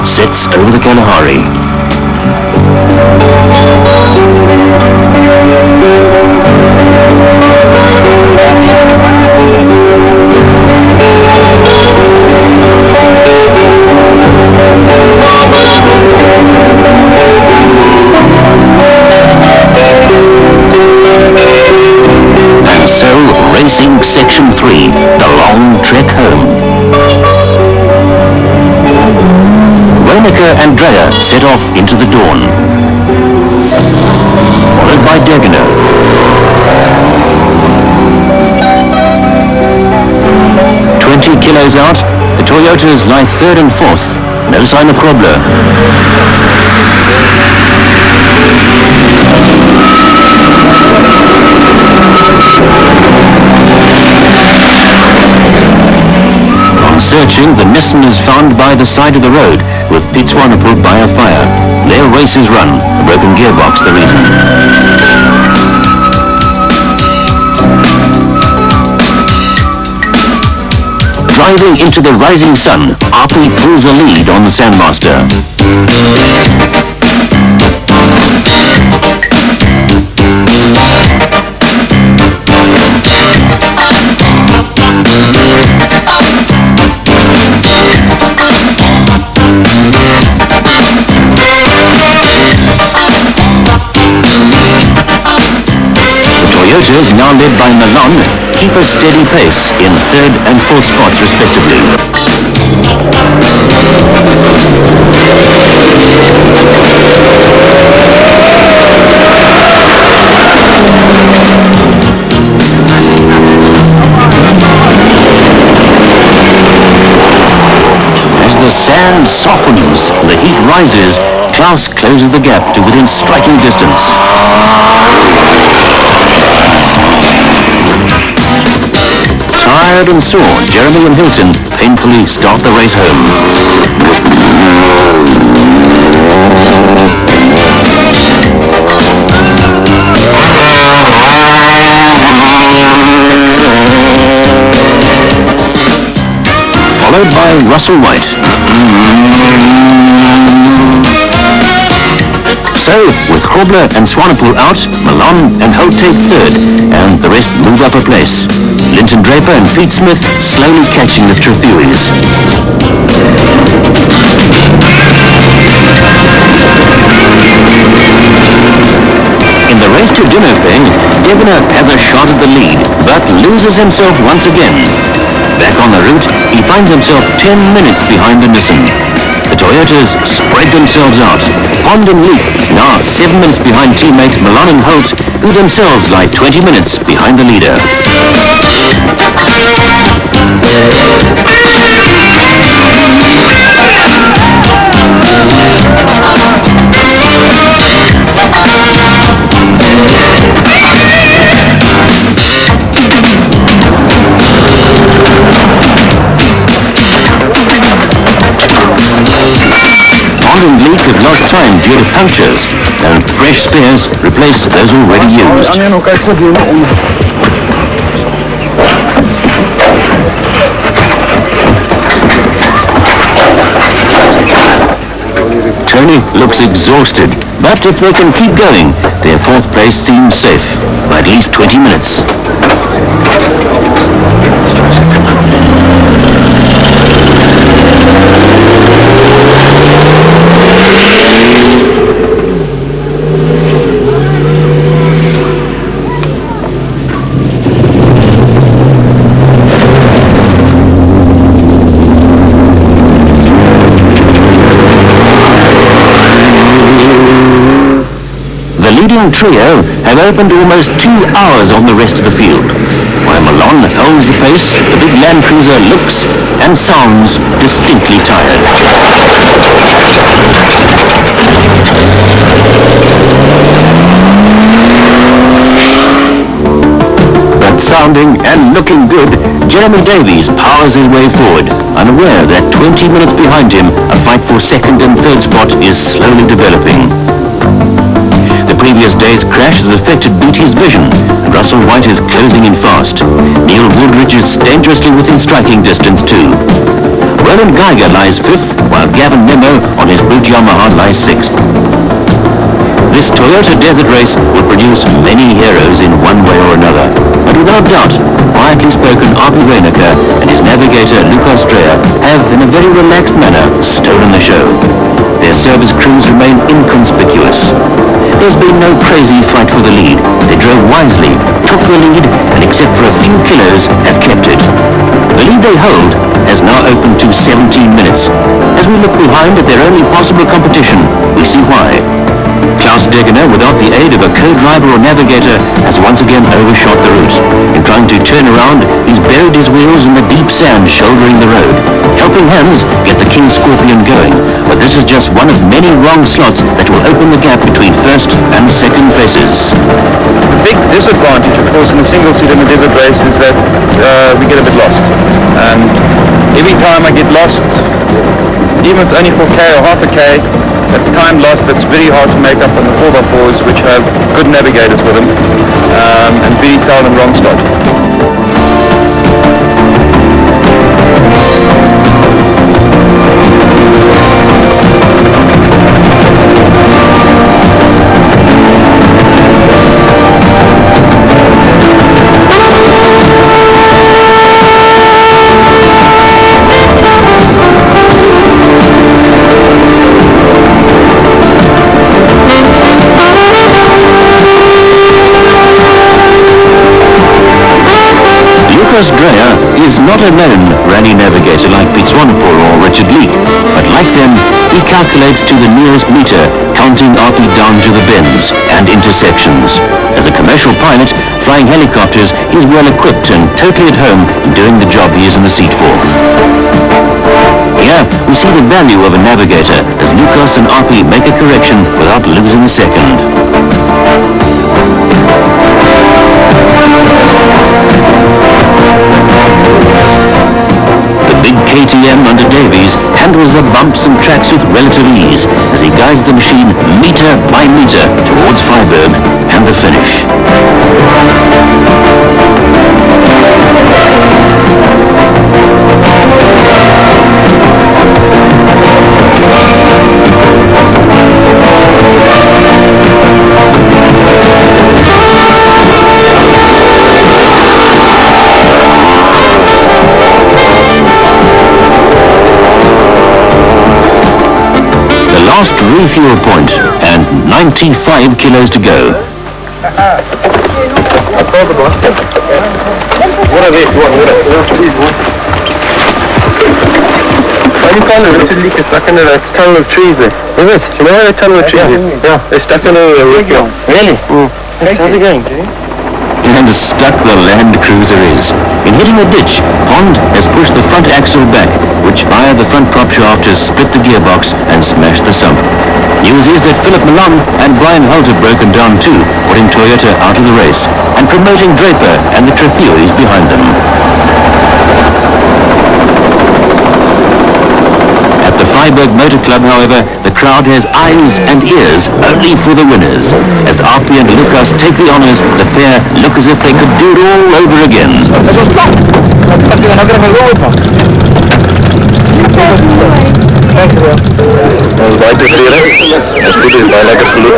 sets over the Kalahari. And so, racing Section 3, the long trek home. Roonecker and Dreyer set off into the dawn, followed by Dagenham. 20 kilos out, the Toyotas lie third and fourth. No sign of Grobler. On searching, the Nissan is found by the side of the road, with Piet Swanepoel by a fire. Their race is run, a broken gearbox the reason. Driving into the rising sun, Arpi pulls a lead on the Sandmaster. Toyotas, now led by Milan, keep a steady pace in third and fourth spots respectively. As the sand softens, the heat rises, Klaus closes the gap to within striking distance. Tired and sore, Jeremy and Hilton painfully start the race home. Followed by Russell White. So, with Grobler and Swanepoel out, Milan and Holt take third, and the rest move up a place. Linton Draper and Pete Smith slowly catching the Trofewies. In the race to Dinope, Degener has a shot at the lead, but loses himself once again. Back on the route, he finds himself 10 minutes behind the Nissan. The Toyotas spread themselves out. Pond and Leek now 7 minutes behind teammates Milan and Holt, who themselves lie 20 minutes behind the leader. Pond and Leek have lost time due to punctures, and fresh spares replace those already used. Tony looks exhausted, but if they can keep going, their fourth place seems safe by at least 20 minutes. The leading trio have opened almost 2 hours on the rest of the field. While Milan holds the pace, the big Land Cruiser looks and sounds distinctly tired. But sounding and looking good, Jeremy Davies powers his way forward, unaware that 20 minutes behind him, a fight for second and third spot is slowly developing. The previous day's crash has affected Beatty's vision, and Russell White is closing in fast. Neil Woodridge is dangerously within striking distance too. Roland Geiger lies 5th, while Gavin Nemo on his Brute Yamaha lies 6th. This Toyota Desert Race will produce many heroes in one way or another, but without doubt, quietly spoken Arpi Reinecker and his navigator Lucas Dreyer have, in a very relaxed manner, stolen the show. Their service crews remain inconspicuous. There's been no crazy fight for the lead. They drove wisely, took the lead, and except for a few kilos, have kept it. The lead they hold has now opened to 17 minutes. As we look behind at their only possible competition, we see why. Klaus Degener, without the aid of a co-driver or navigator, has once again overshot the route. In trying to turn around, he's buried his wheels in the deep sand shouldering the road. Helping hands get the King Scorpion going, but this is just one of many wrong slots that will open the gap between first and second places. The big disadvantage, of course, in a single seat in a desert race is that we get a bit lost. And every time I get lost, even if it's only 4K or half a K, that's time lost. It's very hard to make up on the 4x4s, which have good navigators with them, and very seldom wrong slot. Lucas Dreyer is not a known rally navigator like Piet Swanepoel or Richard Leake, but like them, he calculates to the nearest meter, counting Arpi down to the bends and intersections. As a commercial pilot, flying helicopters, he's well equipped and totally at home in doing the job he is in the seat for. Here, we see the value of a navigator as Lucas and Arpi make a correction without losing a second. The big KTM under Davies handles the bumps and tracks with relative ease as he guides the machine meter by meter towards Freiburg and the finish. Last refuel point and 95 kilos to go. What do you call it? Richard Leake is stuck into that tunnel of trees there. Is it? Do you know where the tunnel of trees is? Yeah. They're stuck in a refuel. Really? How's it going? And stuck the Land Cruiser is. In hitting a ditch, Pond has pushed the front axle back, which via the front prop shaft has split the gearbox and smashed the sump. News is that Philip Malone and Brian Holt have broken down too, putting Toyota out of the race, and promoting Draper and the Trefeuilles behind them. At the Freiburg Motor Club, however, the crowd has eyes and ears only for the winners. As Arpi and Lucas take the honours, the pair look as if they could do it all over again. Ons baie tevrede. Ons goed is baie lekker geloop.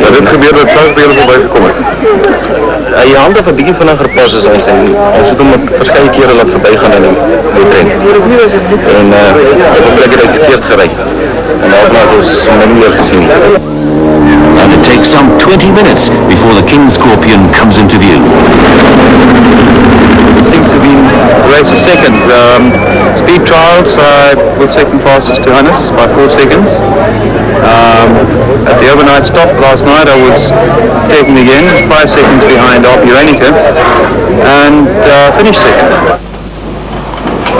Maar dit gebeur dat plaasbeelde voorbij gekom het. Je hand heeft een beetje vinniger pas as ons en ons het hom verskeie kere laat verby gaan in die trein. En op 'n plek het hy verkeerd gery. En daarna het ons min meer gesien. And it takes some 20 minutes before the King Scorpion comes into view. It seems to be a race of seconds. Speed trials, with second fastest to Hannes by 4 seconds. At the overnight stop last night I was second again, 5 seconds behind Arpi Reinecker, and finished second.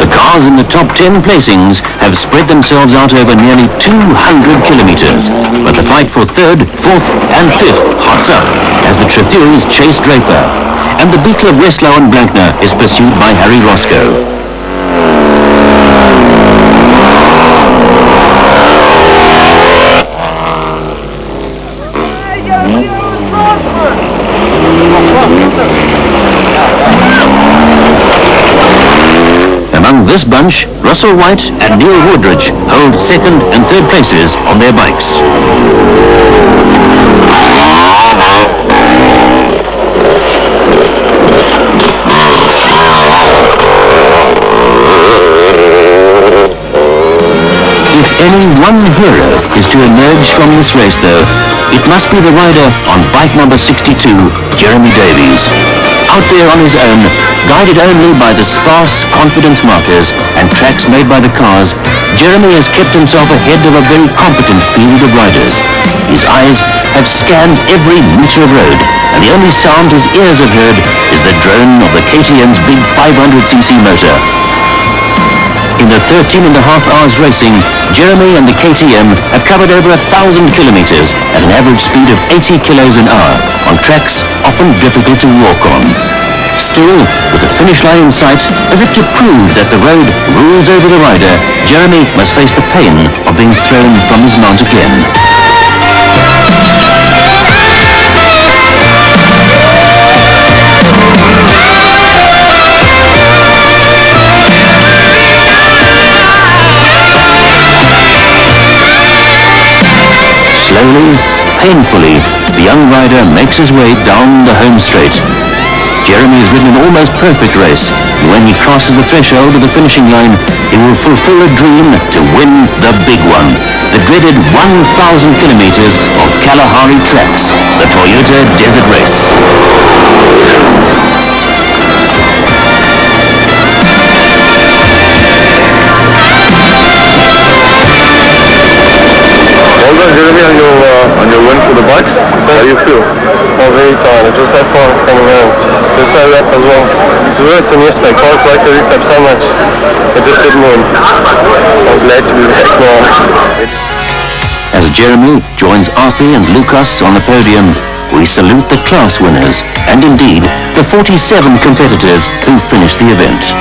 The cars in the top 10 placings have spread themselves out over nearly 200 kilometers, but the fight for third, fourth and fifth hots up as the Trefeuilles chase Draper, and the beetle of Breslau and Blankner is pursued by Harry Roscoe. this bunch, Russell White and Neil Woodridge hold second and third places on their bikes. If any one hero is to emerge from this race, though, it must be the rider on bike number 62, Jeremy Davies. Out there on his own, guided only by the sparse confidence markers and tracks made by the cars, Jeremy has kept himself ahead of a very competent field of riders. His eyes have scanned every metre of road, and the only sound his ears have heard is the drone of the KTM's big 500cc motor. In the 13.5 hours racing, Jeremy and the KTM have covered over 1,000 kilometres at an average speed of 80 kilos an hour on tracks often difficult to walk on. Still, with the finish line in sight, as if to prove that the road rules over the rider, Jeremy must face the pain of being thrown from his mount again. Slowly, painfully, the young rider makes his way down the home straight. Jeremy has ridden an almost perfect race, and when he crosses the threshold of the finishing line, he will fulfill a dream to win the big one, the dreaded 1,000 kilometers of Kalahari tracks, the Toyota Desert Race. Well done, Jeremy, on your win for the bikes. How do you feel? Oh, very tired. It was so fun coming around. It was so rough as well. It was worse than yesterday. Can't like the routes up so much. It just didn't win. I'm glad to be back now. As Jeremy joins Arpi and Lucas on the podium, we salute the class winners and indeed the 47 competitors who finished the event.